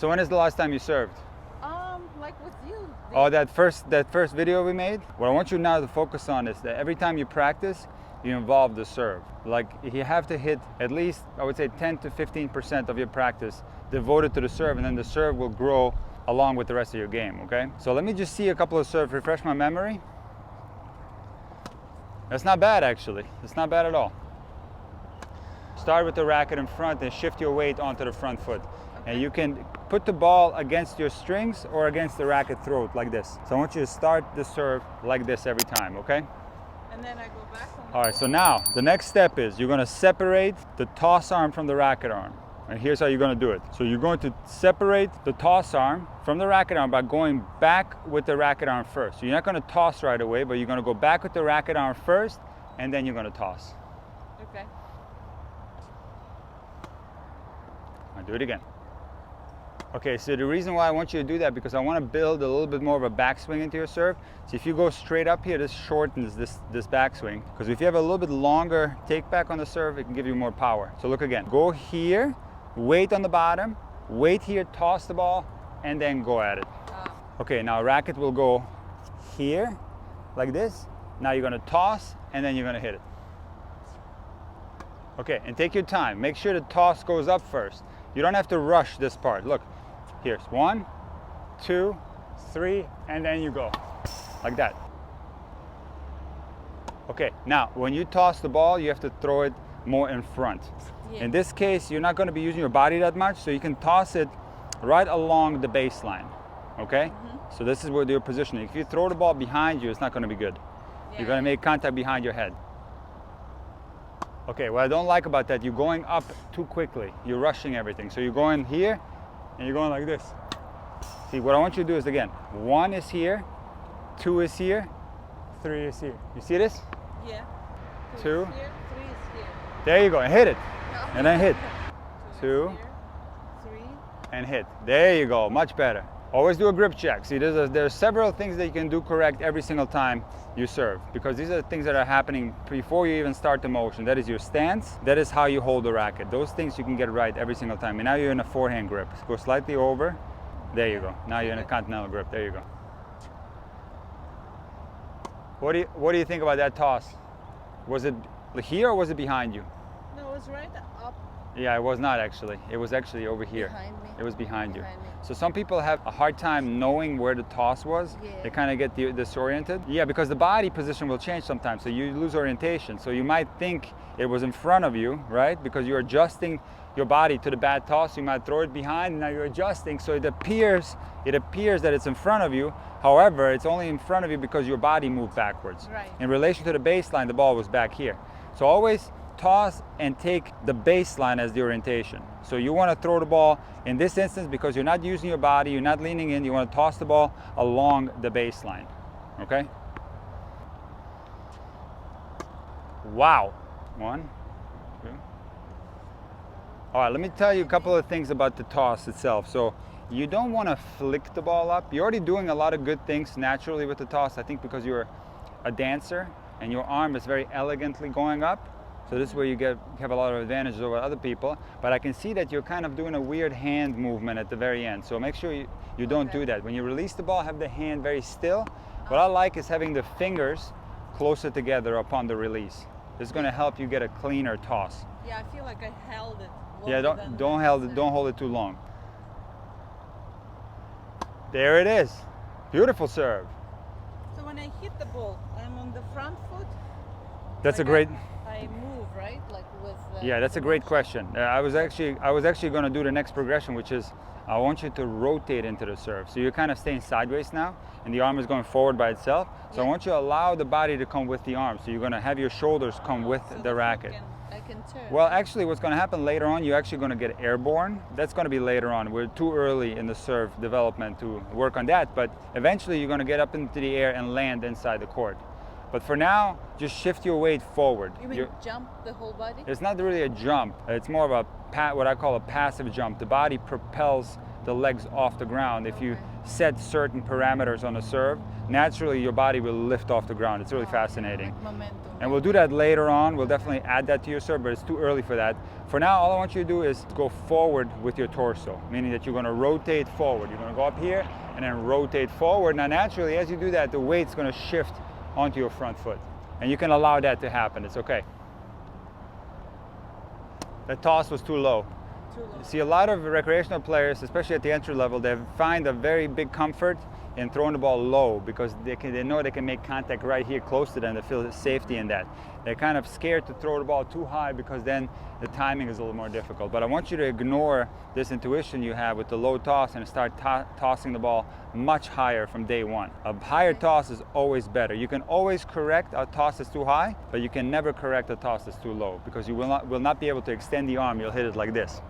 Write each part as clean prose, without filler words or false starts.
So when is the last time you served? Like with you. Oh, that first video we made? What I want you now to focus on is that every time you practice, you involve the serve. Like you have to hit at least, I would say 10 to 15% of your practice devoted to the serve, and then the serve will grow along with the rest of your game, okay? So let me just see a couple of serves, refresh my memory. That's not bad actually, it's not bad at all. Start with the racket in front and shift your weight onto the front foot. And you can put the ball against your strings or against the racket throat like this. So I want you to start the serve like this every time, okay? And then I go back on the All right, so now the next step is you're gonna separate the toss arm from the racket arm. And here's how you're gonna do it. So you're going to separate the toss arm from the racket arm by going back with the racket arm first. So you're not gonna toss right away, but you're gonna go back with the racket arm first, and then you're gonna toss. Okay. I'll do it again. Okay, so the reason why I want you to do that, because I want to build a little bit more of a backswing into your serve. So if you go straight up here, this shortens this backswing. Because if you have a little bit longer take back on the serve, it can give you more power. So look again. Go here, weight on the bottom, weight here, toss the ball, and then go at it. Okay, now racket will go here, like this. Now you're going to toss, and then you're going to hit it. Okay, and take your time. Make sure the toss goes up first. You don't have to rush this part. Look. Here's 1, 2, 3, and then you go, like that. Okay, now when you toss the ball, you have to throw it more in front. Yeah. In this case, you're not going to be using your body that much, so you can toss it right along the baseline, okay? Mm-hmm. So this is where you're positioning. If you throw the ball behind you, it's not going to be good. Yeah. You're going to make contact behind your head. Okay, what I don't like about that, you're going up too quickly. You're rushing everything. So you're going here, and you're going like this. See, what I want you to do is, again, 1 is here, 2 is here, 3 is here. You see this? Yeah. 2. 2 is here, 3 is here. There you go, and hit it. And then hit. 2, here, 3. And hit. There you go, much better. Always do a grip check. See, there's several things that you can do correct every single time you serve, because these are the things that are happening before you even start the motion. That is your stance, that is how you hold the racket. Those things you can get right every single time. And now you're in a forehand grip. Go slightly over. There you go. Now you're in a continental grip. There you go. What do you think about that toss? Was it here or was it behind you? No, it was right up. Yeah, it was not actually. It was actually over here. Behind me. It was behind you. Behind me. So some people have a hard time knowing where the toss was. Yeah. They kind of get disoriented. Yeah, because the body position will change sometimes, so you lose orientation. So you might think it was in front of you, right? Because you're adjusting your body to the bad toss. You might throw it behind, and now you're adjusting. So it appears that it's in front of you. However, it's only in front of you because your body moved backwards. Right. In relation to the baseline, the ball was back here. So always toss and take the baseline as the orientation. So you want to throw the ball in this instance, because you're not using your body, you're not leaning in, you want to toss the ball along the baseline. Okay? Wow. 1, 2. All right, let me tell you a couple of things about the toss itself. So you don't want to flick the ball up. You're already doing a lot of good things naturally with the toss, I think, because you're a dancer and your arm is very elegantly going up. So this is where you have a lot of advantages over other people. But I can see that you're kind of doing a weird hand movement at the very end. So make sure you don't do that. When you release the ball, have the hand very still. What I like is having the fingers closer together upon the release. This is going to help you get a cleaner toss. Yeah, I feel like I held it. Yeah, don't hold it too long. There it is. Beautiful serve. So when I hit the ball, I'm on the front foot. That's like a great. I move, right? Like with. Yeah, that's a great question. I was actually going to do the next progression, which is I want you to rotate into the serve. So you're kind of staying sideways now, and the arm is going forward by itself. So yeah. I want you to allow the body to come with the arm. So you're going to have your shoulders come with the racket. I can turn. Well, actually, what's going to happen later on, you're actually going to get airborne. That's going to be later on. We're too early in the serve development to work on that. But eventually, you're going to get up into the air and land inside the court. But for now, just shift your weight forward. You mean jump the whole body? It's not really a jump. It's more of what I call a passive jump. The body propels the legs off the ground. If you set certain parameters on the serve, naturally your body will lift off the ground. It's really fascinating. Like momentum. And we'll do that later on. We'll definitely add that to your serve, but it's too early for that. For now, all I want you to do is go forward with your torso, meaning that you're going to rotate forward. You're going to go up here and then rotate forward. Now, naturally, as you do that, the weight's going to shift onto your front foot. And you can allow that to happen. It's okay. That toss was too low. You see a lot of recreational players, especially at the entry level, they find a very big comfort in throwing the ball low because they know they can make contact right here close to them. They feel safety in that. They're kind of scared to throw the ball too high because then the timing is a little more difficult. But I want you to ignore this intuition you have with the low toss and start tossing the ball much higher from day one. A higher toss is always better. You can always correct a toss that's too high, but you can never correct a toss that's too low because you will not be able to extend the arm. You'll hit it like this.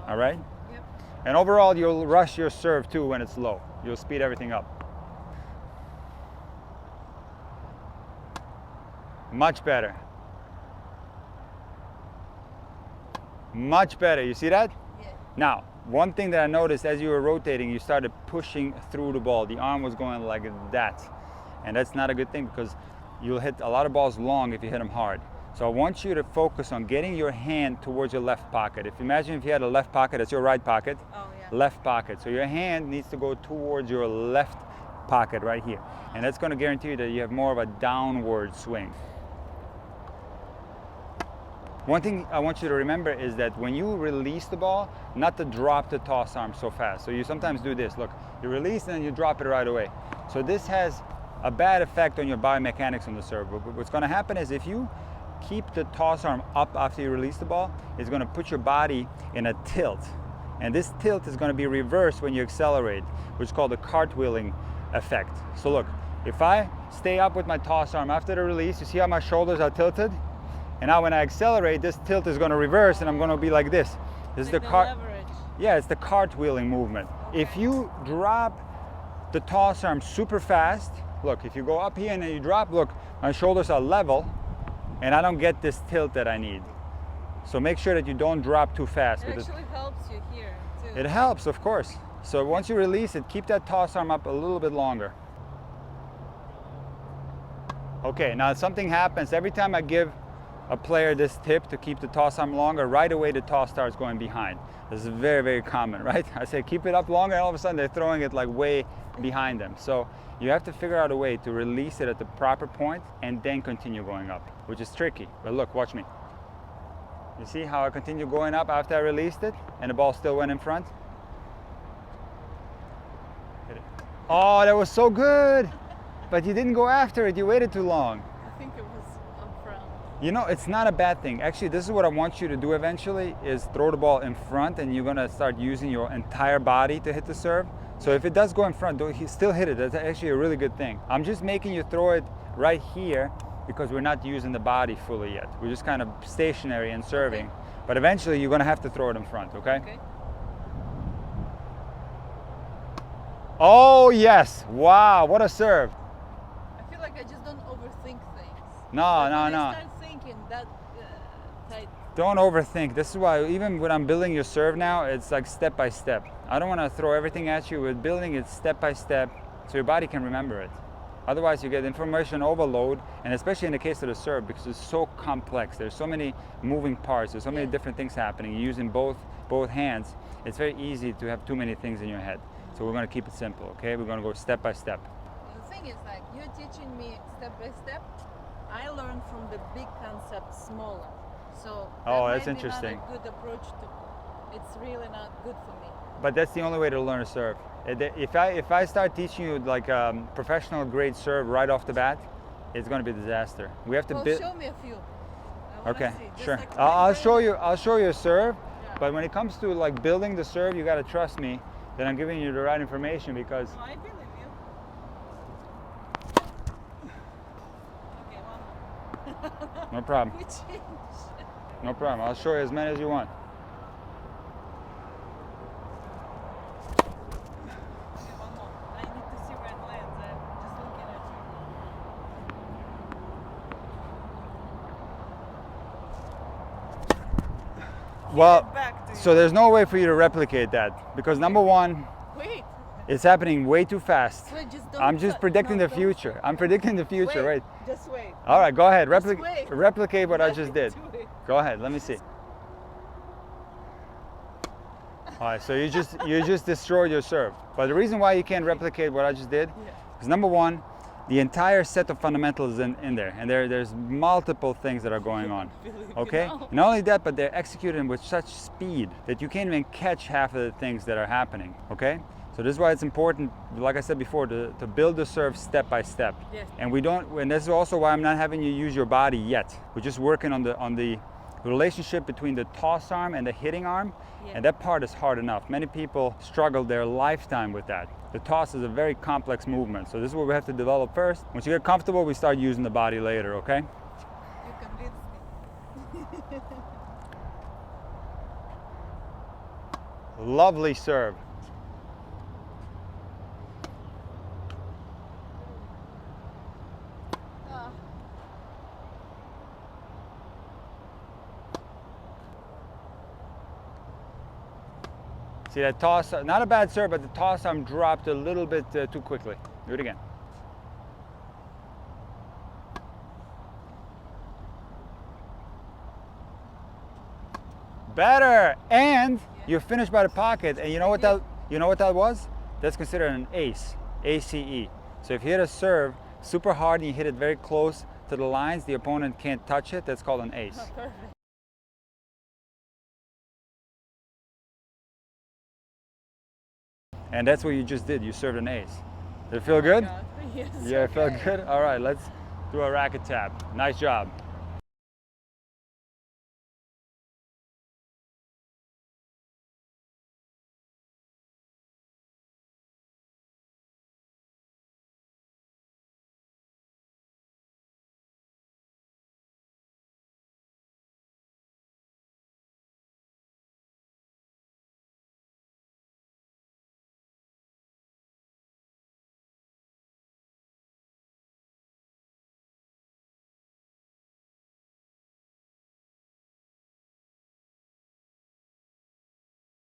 All right? Yep. And overall, you'll rush your serve too when it's low. You'll speed everything up. Much better. Much better. You see that? Yeah. Now, one thing that I noticed as you were rotating, you started pushing through the ball. The arm was going like that. And that's not a good thing because you'll hit a lot of balls long if you hit them hard. So I want you to focus on getting your hand towards your left pocket. Imagine if you had a left pocket, that's your right pocket. Oh, yeah. Left pocket. So your hand needs to go towards your left pocket right here. And that's going to guarantee you that you have more of a downward swing. One thing I want you to remember is that when you release the ball, not to drop the toss arm so fast. So you sometimes do this. Look, you release and then you drop it right away. So this has a bad effect on your biomechanics on the serve. What's going to happen is if you keep the toss arm up after you release the ball, it's going to put your body in a tilt. And this tilt is going to be reversed when you accelerate, which is called the cartwheeling effect. So look, if I stay up with my toss arm after the release, you see how my shoulders are tilted? And now when I accelerate, this tilt is going to reverse and I'm going to be like this. This Like is the leverage. Yeah, it's the cartwheeling movement. Okay. If you drop the toss arm super fast, look, if you go up here and then you drop, look, my shoulders are level and I don't get this tilt that I need. So make sure that you don't drop too fast. It actually helps you here too. It helps, of course. So once you release it, keep that toss arm up a little bit longer. Okay, now something happens every time I give a player this tip to keep the toss arm longer, right away the toss starts going behind. This is very, very common, right? I say keep it up longer and all of a sudden they're throwing it like way behind them. So you have to figure out a way to release it at the proper point and then continue going up, which is tricky. But look, watch me. You see how I continue going up after I released it and the ball still went in front? Hit it. Oh, that was so good! But you didn't go after it, you waited too long. I think it was up front. You know, it's not a bad thing. Actually, this is what I want you to do eventually, is throw the ball in front and you're going to start using your entire body to hit the serve. So if it does go in front, still hit it. That's actually a really good thing. I'm just making you throw it right here because we're not using the body fully yet. We're just kind of stationary and serving. Okay. But eventually you're going to have to throw it in front, okay? Okay. Oh, yes. Wow, what a serve. I feel like I just don't overthink things. No, But no, when no. I start thinking that tight. Don't overthink. This is why even when I'm building your serve now, it's like step by step. I don't want to throw everything at you. We're building it step by step so your body can remember it. Otherwise you get information overload, and especially in the case of the serve, because it's so complex. There's so many moving parts. There's so many different things happening. You're using both hands. It's very easy to have too many things in your head. So we're going to keep it simple, okay? We're going to go step by step. The thing is, like, you're teaching me step by step. I learned from the big concept smaller. So That's might be interesting. not a good approach to. It's really not good for me. But that's the only way to learn a serve. If I start teaching you like professional grade serve right off the bat, it's going to be a disaster. We have to build. Show me a few. I wanna Okay, see. Just sure. like I'll my show brain. you. I'll show you a serve. Yeah. But when it comes to like building the serve, you got to trust me that I'm giving you the right information because. Oh, I believe you. Okay, one more. No problem. We change. No problem. I'll show you as many as you want. Okay, one more. I need to see where it lands. I'm just looking at you. Well, Back to you. So there's no way for you to replicate that because number one, Wait. it's happening way too fast. Wait, just don't I'm just touch. predicting No, the don't future. touch. I'm predicting the future, Wait, right? Just wait. All right, go ahead. Just wait. Replicate what I Let just me did. do it. Go ahead. Let me see. All right, so you just destroyed your serve. But the reason why you can't replicate what I just did is number one, the entire set of fundamentals is in there, and there's multiple things that are going on. Okay? Not only that, but they're executed with such speed that you can't even catch half of the things that are happening. Okay? So this is why it's important, like I said before, to build the serve step by step. Yes. And this is also why I'm not having you use your body yet. We're just working on the relationship between the toss arm and the hitting arm, and that part is hard enough. Many people struggle their lifetime with that. The toss is a very complex movement, so this is what we have to develop first. Once you get comfortable, we start using the body later, okay? You convinced me. Lovely serve. Ah. See that toss, not a bad serve, but the toss arm dropped a little bit too quickly. Do it again. Better, and you're finished by the pocket, and you know what that was? That's considered an ace, ACE. So if you hit a serve super hard and you hit it very close to the lines, the opponent can't touch it. That's called an ace. Oh, perfect. And that's what you just did. You served an ace. Did it feel good? God. Yes, Yeah, it felt okay. good. All right, let's do a racket tap. Nice job.